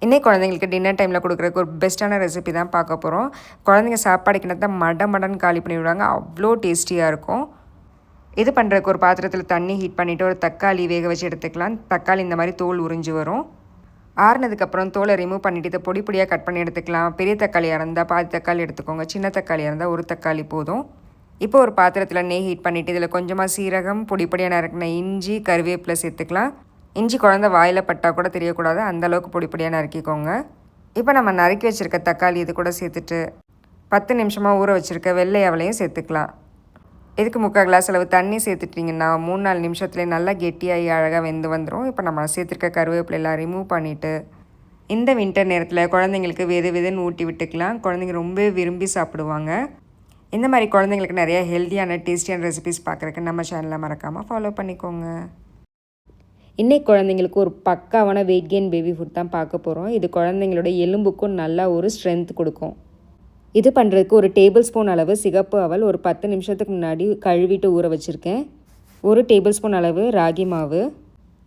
இன்னைக்கு குழந்தைங்களுக்கு டின்னர் டைமில் கொடுக்குறதுக்கு ஒரு பெஸ்ட்டான ரெசிபி தான் பார்க்க போகிறோம். குழந்தைங்க சாப்பாடு கிண்ணத்தை மடன் காலி பண்ணி விடுவாங்க. அவ்வளோ டேஸ்டியாக இருக்கும். இது பண்ணுறதுக்கு ஒரு பாத்திரத்தில் தண்ணி ஹீட் பண்ணிவிட்டு ஒரு தக்காளி வேக வச்சு எடுத்துக்கலாம். தக்காளி இந்த மாதிரி தோல் உறிஞ்சி வரும். ஆறுனதுக்கப்புறம் தோலை ரிமூவ் பண்ணிவிட்டு இதை பொடி பொடியாக கட் பண்ணி எடுத்துக்கலாம். பெரிய தக்காளியாக இருந்தால் பாதி தக்காளி எடுத்துக்கோங்க. சின்ன தக்காளியாக இருந்தால் ஒரு தக்காளி போதும். இப்போ ஒரு பாத்திரத்தில் நெய் ஹீட் பண்ணிவிட்டு இதில் கொஞ்சமாக சீரகம், பொடி பொடியாக நறுக்கின இஞ்சி, கருவேப்பிலை சேர்த்துக்கலாம். இஞ்சி குழந்தை வாயில் பட்டால் கூட தெரியக்கூடாது, அந்தளவுக்கு பொடி பொடியாக நறுக்கிக்கோங்க. இப்போ நம்ம நறுக்கி வச்சுருக்க தக்காளி இது கூட சேர்த்துட்டு 10 நிமிஷமாக ஊற வச்சுருக்க வெள்ளை அவலையும் சேர்த்துக்கலாம். இதுக்கு 3/4 கிளாஸ் அளவு தண்ணி சேர்த்துட்டிங்கன்னா 3-4 நிமிஷத்துலேயே நல்லா கெட்டியாகி அழகாக வெந்து வந்துடும். இப்போ நம்ம சேர்த்துருக்க கருவேப்பிலையெல்லாம் ரிமூவ் பண்ணிவிட்டு இந்த வின்டர் நேரத்தில் குழந்தைங்களுக்கு வெதுன்னு ஊட்டி விட்டுக்கலாம். குழந்தைங்க ரொம்ப விரும்பி சாப்பிடுவாங்க. இந்த மாதிரி குழந்தைங்களுக்கு நிறையா ஹெல்த்தியான டேஸ்டியான ரெசிபிஸ் பார்க்குறக்கு நம்ம சேனலை மறக்காமல் ஃபாலோ பண்ணிக்கோங்க. இன்றைக்கி குழந்தைங்களுக்கு ஒரு பக்காவான வெயிட் கெயின் பேபி ஃபுட் தான் பார்க்க போகிறோம். இது குழந்தைங்களோட எலும்புக்கும் நல்லா ஒரு ஸ்ட்ரென்த் கொடுக்கும். இது பண்ணுறதுக்கு ஒரு டேபிள் ஸ்பூன் அளவு சிகப்பு அவல் ஒரு 10 நிமிஷத்துக்கு முன்னாடி கழுவிட்டு ஊற வச்சுருக்கேன். 1 டேபிள் ஸ்பூன் அளவு ராகி மாவு.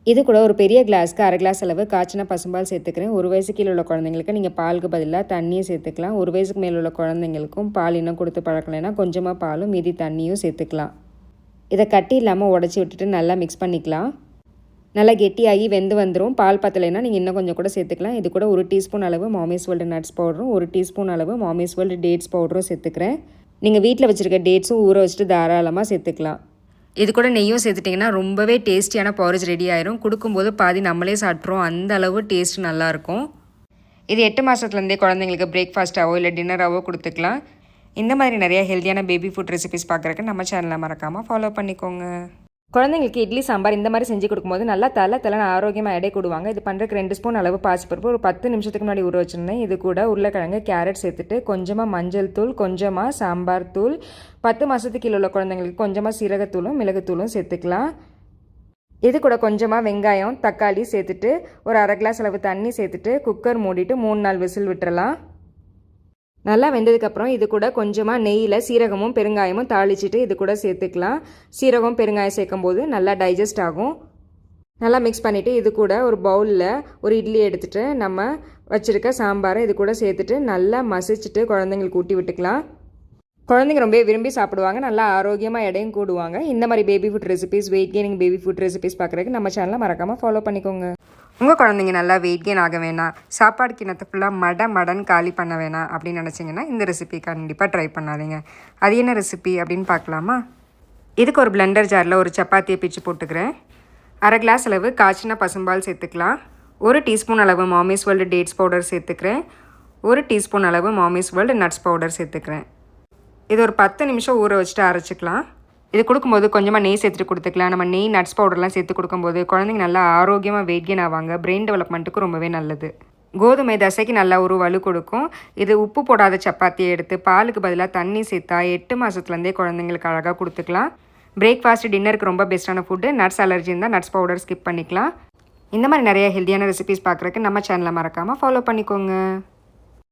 இது கூட ஒரு பெரிய கிளாஸ்க்கு 1/2 கிளாஸ் அளவு காய்ச்சின பசும்பால் சேர்த்துக்கிறேன். 1 வயசுக்கு கீழே உள்ள குழந்தைங்களுக்கு நீங்கள் பாலுக்கு பதிலாக தண்ணியை சேர்த்துக்கலாம். 1 வயசுக்கு மேலே உள்ள குழந்தைங்களுக்கும் பால் இன்னும் கொடுத்து பழக்கலைன்னா கொஞ்சமாக பாலும் மீதி தண்ணியும் சேர்த்துக்கலாம். இதை கட்டி இல்லாமல் உடச்சி விட்டுட்டு நல்லா மிக்ஸ் பண்ணிக்கலாம். நல்லா கெட்டியாகி வெந்து வந்துடும். பால் பத்தலைன்னா நீங்கள் இன்னும் கொஞ்சம் கூட சேர்த்துக்கலாம். இது கூட 1 டீஸ்பூன் அளவு மாமிஸ் வேர்ல்டு நட்ஸ் பவுடரும் 1 டீஸ்பூன் அளவு மாமிஸ் வேர்ல்டு டேட்ஸ் பவுடரும் சேர்த்துக்கிறேன். நீங்கள் வீட்டில் வச்சுருக்க டேட்ஸும் ஊற வச்சுட்டு தாராளமாக சேர்த்துக்கலாம். இது கூட நெய்யும் சேர்த்துட்டிங்கன்னா ரொம்பவே டேஸ்டியான பாரேஜ் ரெடி ஆயிரும். கொடுக்கும்போது பாதி நம்மளே சாப்பிட்றோம், அந்த அளவு டேஸ்ட் நல்லாயிருக்கும். இது 8 மாதத்துலேருந்தே குழந்தைங்களுக்கு பிரேக்ஃபாஸ்ட்டாவோ இல்லை டின்னராகவோ கொடுத்துக்கலாம். இந்த மாதிரி நிறையா ஹெல்த்தியான பேபி ஃபுட் ரெசிபிஸ் பார்க்குறக்கு நம்ம சேனலை மறக்காமல் ஃபாலோ பண்ணிக்கோங்க. குழந்தைங்களுக்கு இட்லி சாம்பார் இந்த மாதிரி செஞ்சு கொடுக்கும்போது நல்லா தலைன்னு ஆரோக்கியமாக எடை கூடுவாங்க. இது பண்ணுறதுக்கு 2 ஸ்பூன் அளவு பாசிப்பருப்பு ஒரு 10 நிமிஷத்துக்கு முன்னாடி ஊற வச்சுருந்தேன். இது கூட உருளைக்கிழங்கு, கேரட் சேர்த்துட்டு கொஞ்சமாக மஞ்சள் தூள், கொஞ்சமாக சாம்பார் தூள், 10 மாதத்துக்கு கீழே உள்ள குழந்தைங்களுக்கு கொஞ்சமாக சீரகத்தூளும் மிளகுத்தூளும் சேர்த்துக்கலாம். இது கூட கொஞ்சமாக வெங்காயம், தக்காளி சேர்த்துட்டு ஒரு 1/2 கிளாஸ் அளவு தண்ணி சேர்த்துட்டு குக்கர் மூடிட்டு 3-4 விசில் விட்டுறலாம். நல்லா வெந்ததுக்கப்புறம் இது கூட கொஞ்சமாக நெய்யில் சீரகமும் பெருங்காயமும் தாளிச்சிட்டு இது கூட சேர்த்துக்கலாம். சீரகம் பெருங்காயம் சேர்க்கும் போது நல்லா டைஜஸ்ட் ஆகும். நல்லா மிக்ஸ் பண்ணிவிட்டு இது கூட ஒரு பவுலில் ஒரு இட்லி எடுத்துகிட்டு நம்ம வச்சுருக்க சாம்பாரை இது கூட சேர்த்துட்டு நல்லா மசிச்சுட்டு குழந்தைங்களுக்கு ஊட்டி விட்டுக்கலாம். குழந்தைங்க ரொம்ப விரும்பி சாப்பிடுவாங்க, நல்லா ஆரோக்கியமாக எடையும் கூடுவாங்க. இந்த மாதிரி baby food recipes, wait gaining baby food recipes பார்க்குறதுக்கு நம்ம சேனலை மறக்காமல் ஃபாலோ பண்ணிக்கோங்க. உங்கள் குழந்தைங்க நல்லா வெயிட் கெயின் ஆக வேணாம், சாப்பாடு கிண்ணத்தை ஃபுல்லாக மடன் காலி பண்ண வேணாம் அப்படின்னு நினச்சிங்கன்னா இந்த ரெசிபி கண்டிப்பாக ட்ரை பண்ணாதீங்க. அது என்ன ரெசிபி அப்படின்னு பார்க்கலாமா? இதுக்கு ஒரு பிளெண்டர் ஜாரில் ஒரு சப்பாத்தியை பிச்சு போட்டுக்கிறேன். 1/2 கிளாஸ் அளவு காய்ச்சின பசும்பால் சேர்த்துக்கலாம். 1 டீஸ்பூன் அளவு மாமிஸ் வேர்ல்டு டேட்ஸ் பவுடர் சேர்த்துக்கிறேன். 1 டீஸ்பூன் அளவு மாமிஸ் வேர்ல்டு நட்ஸ் பவுடர் சேர்த்துக்கிறேன். இது ஒரு 10 நிமிஷம் ஊற வச்சுட்டு அரைச்சிக்கலாம். இது கொடுக்கும்போது கொஞ்சமாக நெய் சேர்த்துட்டு கொடுத்துக்கலாம். நம்ம நெய், நட்ஸ் பவுடர்லாம் சேர்த்து கொடுக்கும்போது குழந்தைங்க நல்லா ஆரோக்கியமாக வெயிட் கெயின் ஆவாங்க. பிரெயின் டெவலப்மெண்ட்டுக்கு ரொம்பவே நல்லது. கோதுமை தசைக்கு நல்லா ஒரு வலு கொடுக்கும். இது உப்பு போடாத சப்பாத்தியை எடுத்து பாலுக்கு பதிலாக தண்ணி சேர்த்தா 8 மாதத்துலேருந்தே குழந்தைங்களுக்கு அழகாக கொடுத்துக்கலாம். பிரேக்ஃபாஸ்ட், டின்னருக்கு ரொம்ப பெஸ்ட்டான ஃபுட்டு. நட்ஸ் அலர்ஜி இருந்தால் நட்ஸ் பவுடர் ஸ்கிப் பண்ணிக்கலாம். இந்த மாதிரி நிறைய ஹெல்த்தியான ரெசிபிஸ் பார்க்குறதுக்கு நம்ம சேனலை மறக்காமல் ஃபாலோ பண்ணிக்கோங்க.